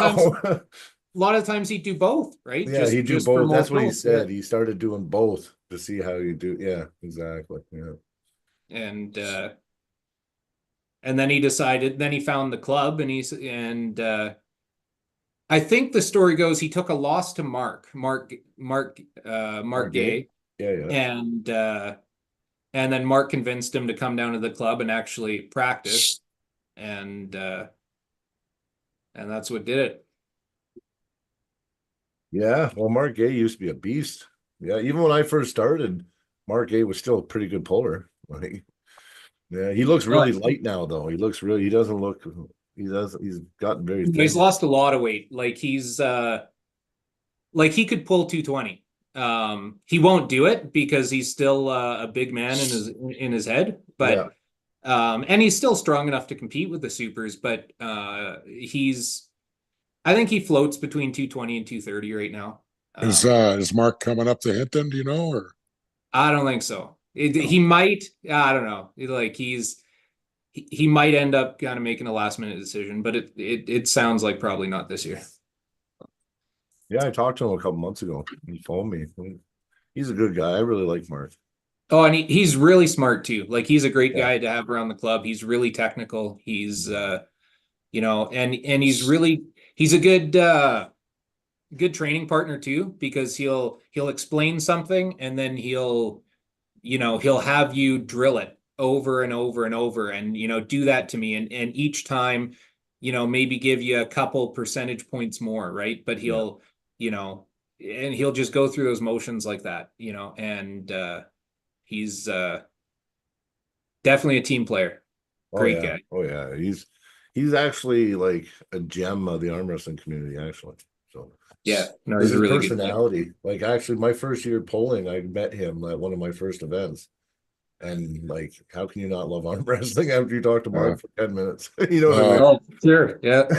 wow. of times he'd do both, right? Yeah, he do just for both. more That's what he pulls, said. yeah. He started doing both to see how you do. Yeah, exactly. Yeah. And then he decided, then he found the club, and I think the story goes he took a loss to Mark Gay, Yeah, yeah. and then Mark convinced him to come down to the club and actually practice, and that's what did it. Yeah. Well, Mark Gay used to be a beast. Yeah, even when I first started, Mark Gay was still a pretty good puller. Like, yeah, he looks really light now, though. He doesn't look. He's gotten very thin. He's lost a lot of weight. Like he could pull 220. He won't do it because he's still a big man in his head, but and he's still strong enough to compete with the supers, but I think he floats between 220 and 230 right now. Is Mark coming up to Hinton, do you know, or? I don't think so. He might, I don't know. Like he might end up kind of making a last minute decision, but it sounds like probably not this year. Yeah, I talked to him a couple months ago. He phoned me. He's a good guy. I really like Mark. Oh, and he's really smart too. Like he's a great guy to have around the club. He's really technical. He's you know, and he's a good training partner too, because he'll explain something and then he'll have you drill it over and over and over and do that to me, and each time maybe give you a couple percentage points more, right? But he'll and he'll just go through those motions like that, and he's definitely a team player. Great guy. Oh yeah, he's actually like a gem of the arm wrestling community, actually. So yeah, no, his he's a really personality. Like actually, my first year polling, I met him at one of my first events, and like, how can you not love arm wrestling after you talk to Mark for 10 minutes? You know what I mean? Oh, sure, yeah.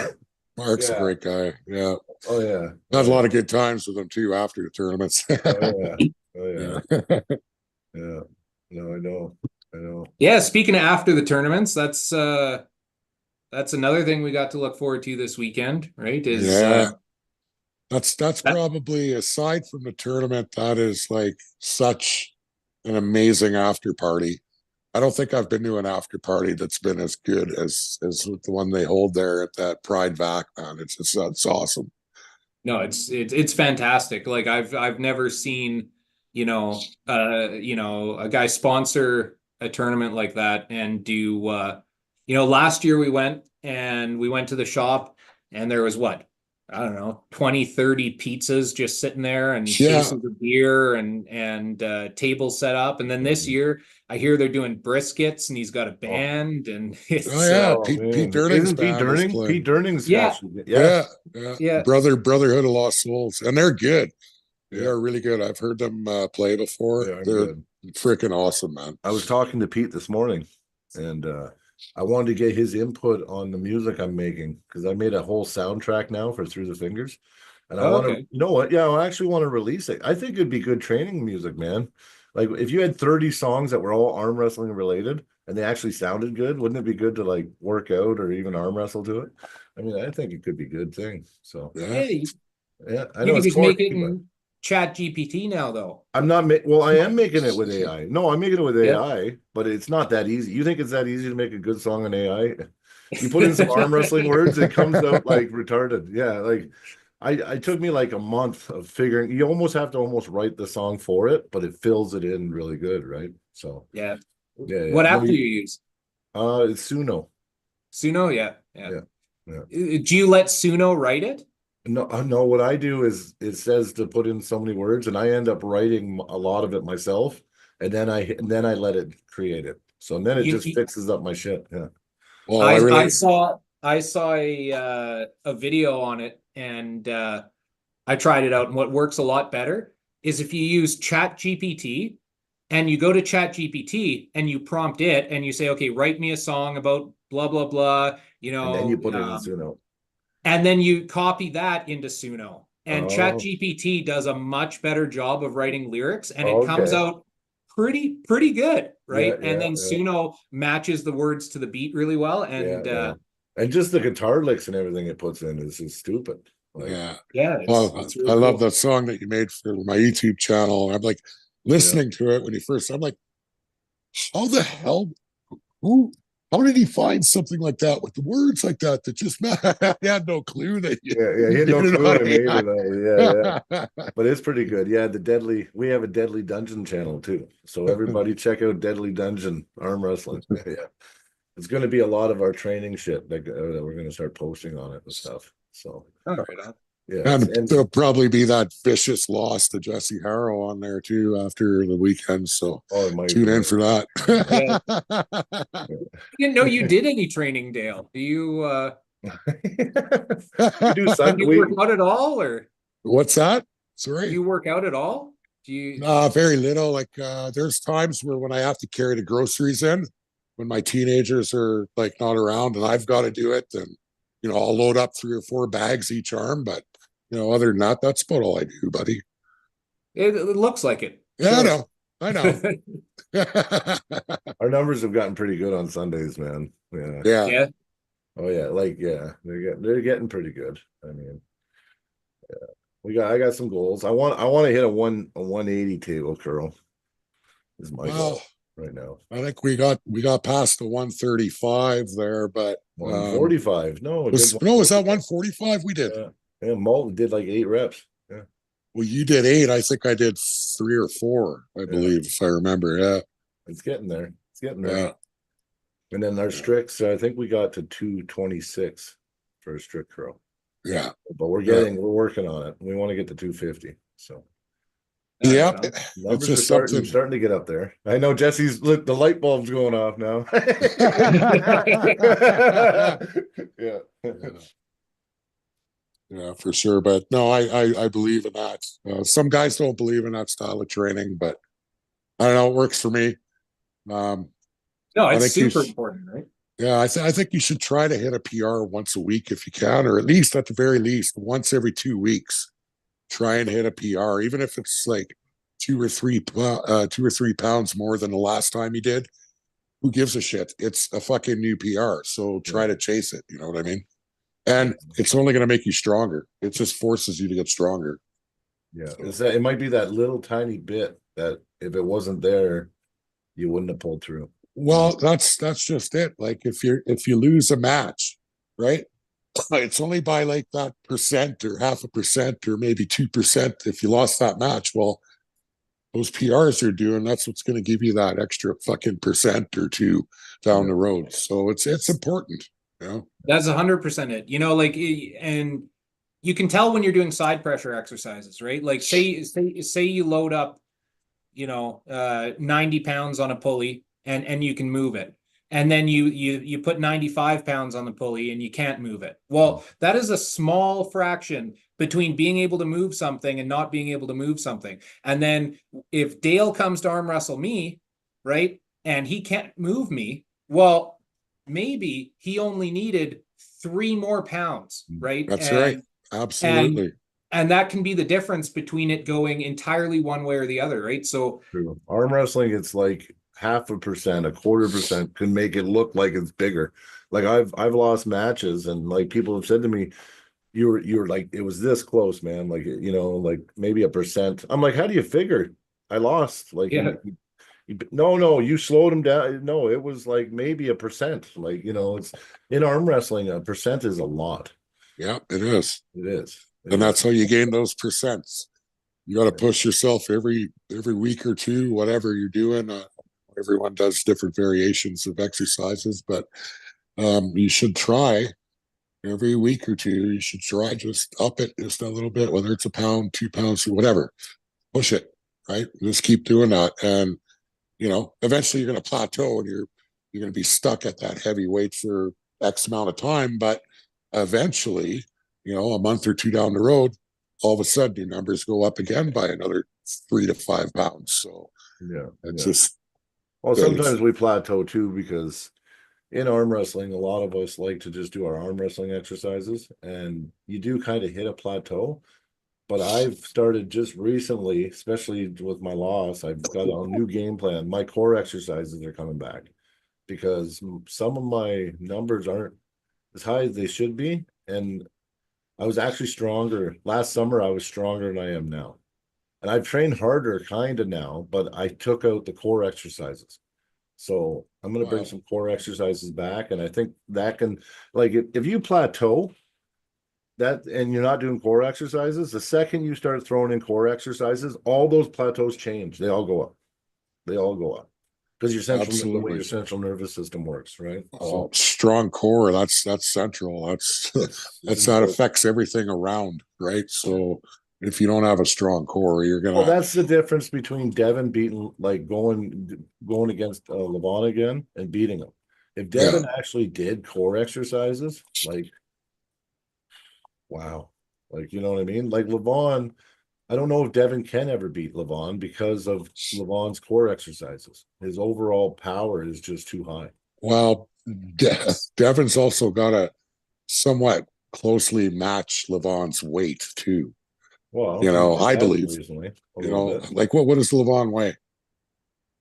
Mark's a great guy. Yeah. Oh yeah. Had a lot of good times with him too after the tournaments. Oh yeah. Yeah. No, I know. Yeah, speaking of after the tournaments, that's another thing we got to look forward to this weekend, right? That's probably, aside from the tournament, that is like such an amazing after party. I don't think I've been to an after party that's been as good as the one they hold there at that Pride Vac, man. It's awesome. No, it's fantastic. Like I've never seen, a guy sponsor a tournament like that and do last year we went to the shop and there was what? I don't know, 20, 30 pizzas just sitting there and cases of beer and tables set up. And then this year I hear they're doing briskets and he's got a band and it's Pete Durning's band is playing. Pete Durning's yeah. Brotherhood of Lost Souls, and they're good. They are really good. I've heard them play before. They're freaking awesome, man. I was talking to Pete this morning, and I wanted to get his input on the music I'm making, because I made a whole soundtrack now for Through the Fingers. And I want to, you know what? Yeah, I actually want to release it. I think it'd be good training music, man. Like if you had 30 songs that were all arm wrestling related and they actually sounded good, wouldn't it be good to like work out or even arm wrestle to it? I mean, I think it could be a good thing. So yeah, I know. You can just make it in Chat GPT now, though. I'm not. I am making it with AI. No, I'm making it with AI, but it's not that easy. You think it's that easy to make a good song in AI? You put in some arm wrestling words, it comes out like retarded. Yeah, like I took me like a month of figuring. You almost have to write the song for it, but it fills it in really good, right? So yeah. What app do you use? It's Suno. Suno, yeah. Do you let Suno write it? No. What I do is it says to put in so many words, and I end up writing a lot of it myself, and then I let it create it. So then it just fixes up my shit. Yeah. Well, I saw a video on it, and I tried it out. And what works a lot better is if you use Chat GPT, and you go to Chat GPT and you prompt it, and you say, "Okay, write me a song about blah blah blah." And then you put it in Suno. And then you copy that into Suno. And ChatGPT does a much better job of writing lyrics, and it comes out pretty good, right? And then Suno matches the words to the beat really well. And and just the guitar licks and everything it puts in is just stupid. Like, it's really I love that song that you made for my YouTube channel. I'm like listening to it when you first. I'm like, how the hell? How did he find something like that with the words like that? That just he had no clue that. He had no clue I made it. Yeah. But it's pretty good. Yeah, we have a Deadly Dungeon channel too. So everybody check out Deadly Dungeon arm wrestling. Yeah, it's going to be a lot of our training shit that we're going to start posting on it and stuff. So all right. Yeah, and there'll probably be that vicious loss to Jesse Harrow on there too after the weekend. So tune in for that. I didn't know you did any training, Dale. Do you do Sunday? Do you work out at all, or what's that? Sorry, do you work out at all? Do you? Very little. Like there's times where when I have to carry the groceries in, when my teenagers are like not around and I've got to do it, then I'll load up 3 or 4 bags each arm. But other than that, that's about all I do, buddy. It looks like it. Yeah, Sure. I know. Our numbers have gotten pretty good on Sundays, man. Yeah. Yeah. Yeah. Oh yeah, they're getting pretty good. I mean, I got some goals. I want to hit a 180 table curl is my goal Well, right now. I think we got past the 135 there, but 145. No, was that 145 we did? Yeah, Malton did like 8 reps. Yeah. Well, you did 8. I think I did 3 or 4, I believe, if I remember. Yeah. It's getting there. It's getting there. Yeah. And then our stricts, I think we got to 226 for a strict curl. Yeah. But we're working on it. We want to get to 250. So Yep. numbers It's are just starting to get up there. I know Jesse's look, the light bulb's going off now. Yeah. Yeah, for sure. But no, I believe in that. Some guys don't believe in that style of training, but I don't know. It works for me. No, I it's think super important, right? Yeah, I think you should try to hit a PR once a week if you can, or at least at the very least once every 2 weeks. Try and hit a PR, even if it's like 2 or 3 pounds more than the last time you did. Who gives a shit? It's a fucking new PR, so try to chase it. You know what I mean? And it's only going to make you stronger. It just forces you to get stronger. Yeah, it might be that little tiny bit that if it wasn't there, you wouldn't have pulled through. Well, that's just it. Like if you lose a match, right? It's only by like that percent or 0.5% or maybe 2% if you lost that match. Well, those PRs you're doing, that's what's going to give you that extra fucking percent or 2 down the road. So it's important, That's 100% it. And you can tell when you're doing side pressure exercises, right? Like say you load up, 90 pounds on a pulley and you can move it. And then you put 95 pounds on the pulley and you can't move it. Well, that is a small fraction between being able to move something and not being able to move something. And then if Dale comes to arm wrestle me, right, and he can't move me, well, maybe he only needed 3 more pounds, right? That's right. Absolutely. And that can be the difference between it going entirely one way or the other, right? So true. Arm wrestling, it's like 0.5%, 1/4% can make it look like it's bigger. Like I've lost matches and like people have said to me, you were like, it was this close, man. Like, like maybe 1%. I'm like, how do you figure? I lost. Like, no, you slowed him down. No, it was like maybe 1%. Like, it's in arm wrestling, 1% is a lot. Yeah, it is. It is. And that's how you gain those percents. You got to push yourself every week or 2, whatever you're doing. Everyone does different variations of exercises, but you should try every week or 2. You should try just up it just a little bit, whether it's 1 pound, 2 pounds, or whatever. Push it, right? Just keep doing that, and eventually you're going to plateau, and you're going to be stuck at that heavy weight for X amount of time. But eventually, a month or 2 down the road, all of a sudden your numbers go up again by another 3 to 5 pounds. So it's just. Well, sometimes we plateau too because in arm wrestling, a lot of us like to just do our arm wrestling exercises, and you do kind of hit a plateau. But I've started just recently, especially with my loss, I've got a new game plan. My core exercises are coming back because some of my numbers aren't as high as they should be. And I was actually stronger. Last summer, I was stronger than I am now. And I've trained harder kind of now, but I took out the core exercises. So I'm going to bring some core exercises back. And I think that can, like, if you plateau that and you're not doing core exercises, the second you start throwing in core exercises, all those plateaus change. They all go up. They all go up. Because the way your central nervous system works, right? Oh, strong core, that's central. That's that affects everything around, right? So if you don't have a strong core, you're gonna. Well, that's the difference between Devin beating, like going against Levon again and beating him. If Devin actually did core exercises, like, wow, like, you know what I mean? Like Levon, I don't know if Devin can ever beat Levon because of Levon's core exercises. His overall power is just too high. Well, Devin's also got a somewhat closely match Levon's weight too. Well, You know, I he has believe. recently a You little know, bit, like what does Levon weigh?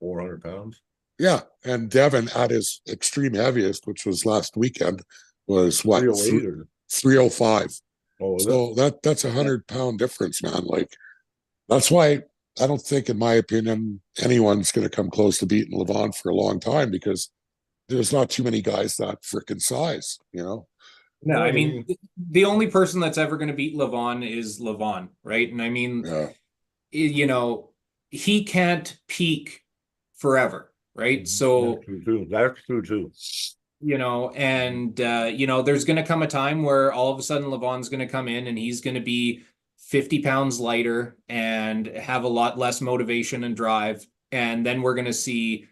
400 pounds. Yeah, and Devin at his extreme heaviest, which was last weekend, was what 308 or 305. oh, is it? So that's a 100-pound difference, man. Like that's why I don't think, in my opinion, anyone's going to come close to beating Levon for a long time because there's not too many guys that freaking size, you know? No, I Well, mean, the only person that's ever going to beat Levon is Levon, right? And I mean, Yeah. you know, he can't peak forever, right? So, That's true too. That's true too. you know, and you know, there's going to come a time where all of a sudden Levon's going to come in and he's going to be 50 pounds lighter and have a lot less motivation and drive. And then we're going to see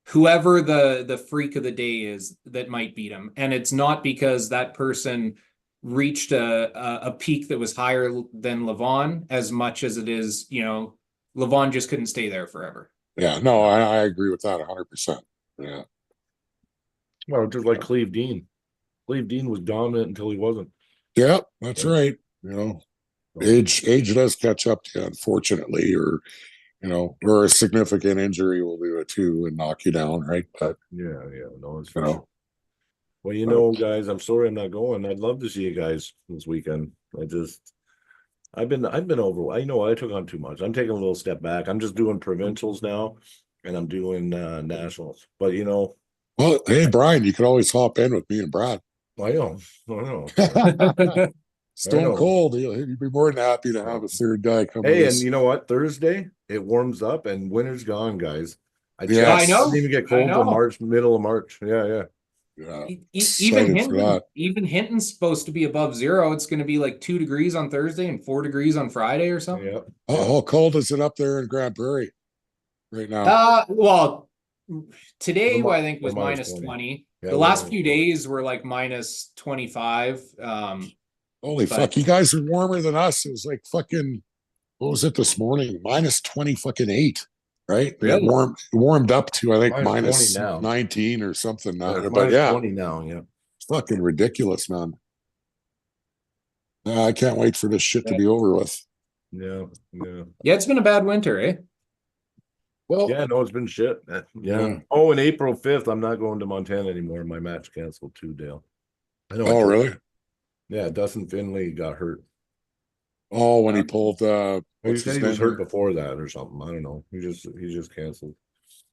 whoever the freak of the day is that might beat him. And it's not because that person reached a peak that was higher than Levon as much as it is, you know, Levon just couldn't stay there forever. Yeah, no, I agree with that 100%. Yeah. Well, just like Cleve Dean. Cleve Dean was dominant until he wasn't. Yeah, that's Yeah. right. You know, So, age does catch up to you, unfortunately, or or a significant injury will do it too and knock you down, right? But yeah, no, it's you for know, sure. Well, you know, guys, I'm sorry I'm not going. I'd love to see you guys this weekend. I've been over. I know I took on too much. I'm taking a little step back. I'm just doing provincials now, and I'm doing nationals. But you know, well, hey Brian, you could always hop in with me and Brad. I know. Stone Cold, he'd be more than happy to have a third guy come with Hey, us. and you know what? Thursday it warms up and winter's gone, guys. I checked. Yes. I It know. doesn't even get I cold till know. March, middle of March. Yeah. Yeah, Even excited for that. Hinton's supposed to be above zero. It's going to be like 2 degrees on Thursday and 4 degrees on Friday or something. How cold is it up there in Grand Prairie right now? Well, today We're I think was we're minus minus 20. Yeah, The we're last minus few 20. days were like minus 25. Holy but- fuck, you guys are warmer than us. It was like fucking, what was it this morning? Minus 20 fucking 8, right? And Really? it warmed up to, I think, Minus minus 20 now. 19 or something now. Yeah, But minus yeah, 20 now. Yeah. it's fucking ridiculous, man. I can't wait for this shit to be over with. Yeah. Yeah, it's been a bad winter, eh? Well, Yeah, no, it's been shit. Yeah. Yeah. Oh, and April 5th, I'm not going to Montana anymore. My match canceled too, Dale. I know. oh, really? Yeah, Dustin Finley got hurt. Oh, when he pulled, He what's said his he was name? hurt before that or something. I don't know. He just canceled.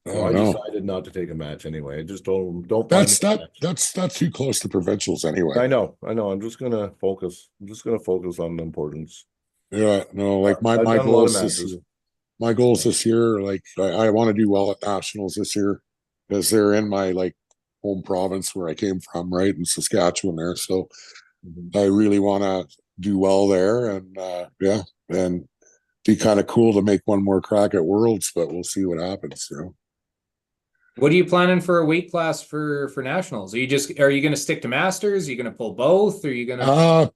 So Oh, I no. decided not to take a match anyway. I just told him, don't buy me a match. That's not too close to provincials anyway. I know. I'm just gonna focus. I'm just gonna focus on the importance. Yeah, no, like I've my done a lot of goals matches. this year, like I want to do well at nationals this year because they're in my like home province where I came from, right in Saskatchewan there. So I really want to do well there, and yeah, and be kind of cool to make one more crack at Worlds, but we'll see what happens. What are you planning for a weight class for nationals? Are you going to stick to masters? Are you going to pull both? Are you going to?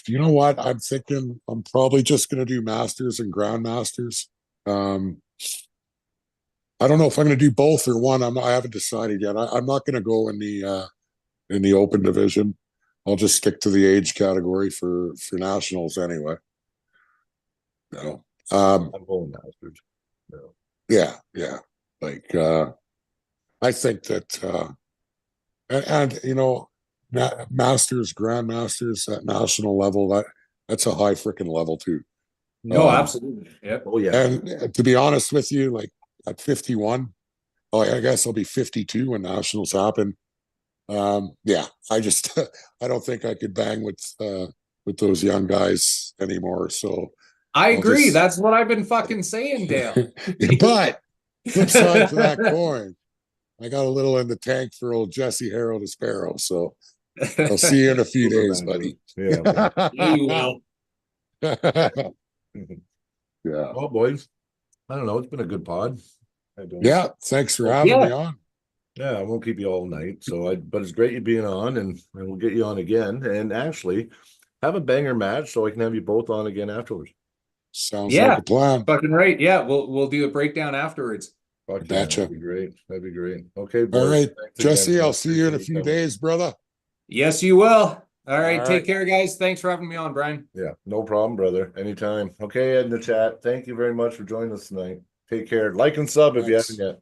You know what? I'm thinking I'm probably just going to do masters and grandmasters. I don't know if I'm going to do both or one. I haven't decided yet. I'm not going to go in the open division. I'll just stick to the age category for nationals anyway. I'm going masters. No. Yeah. Like I think that and you know, masters, grandmasters at national level, that's a high freaking level too. No, absolutely. Yep. Oh yeah. And to be honest with you, like at 51, I guess I'll be 52 when nationals happen. Yeah, I just I don't think I could bang with those young guys anymore. So I agree. That's what I've been fucking saying, Dale. But flip side to that coin, I got a little in the tank for old Jesse Harrow the Sparrow. So I'll see you in a few days, buddy. Yeah. You will. Yeah. Well, boys, I don't know. It's been a good pod. Yeah. Thanks for having me on. Yeah, I won't keep you all night. But it's great you being on, and we'll get you on again. And actually, have a banger match so I can have you both on again afterwards. Sounds Yeah. like a plan. Fucking right. Yeah, we'll do a breakdown afterwards. Fuck yeah, Betcha. that'd be great. That'd be great. Okay, All boys. right, Thanks again, Jesse, man. I'll see you in a Appreciate few coming. days, brother. Yes, you will. All right, All take right. care, guys. Thanks for having me on, Brian. Yeah, no problem, brother. Anytime. Okay, Ed in the chat. Thank you very much for joining us tonight. Take care. Like and sub if you Thanks. haven't yet.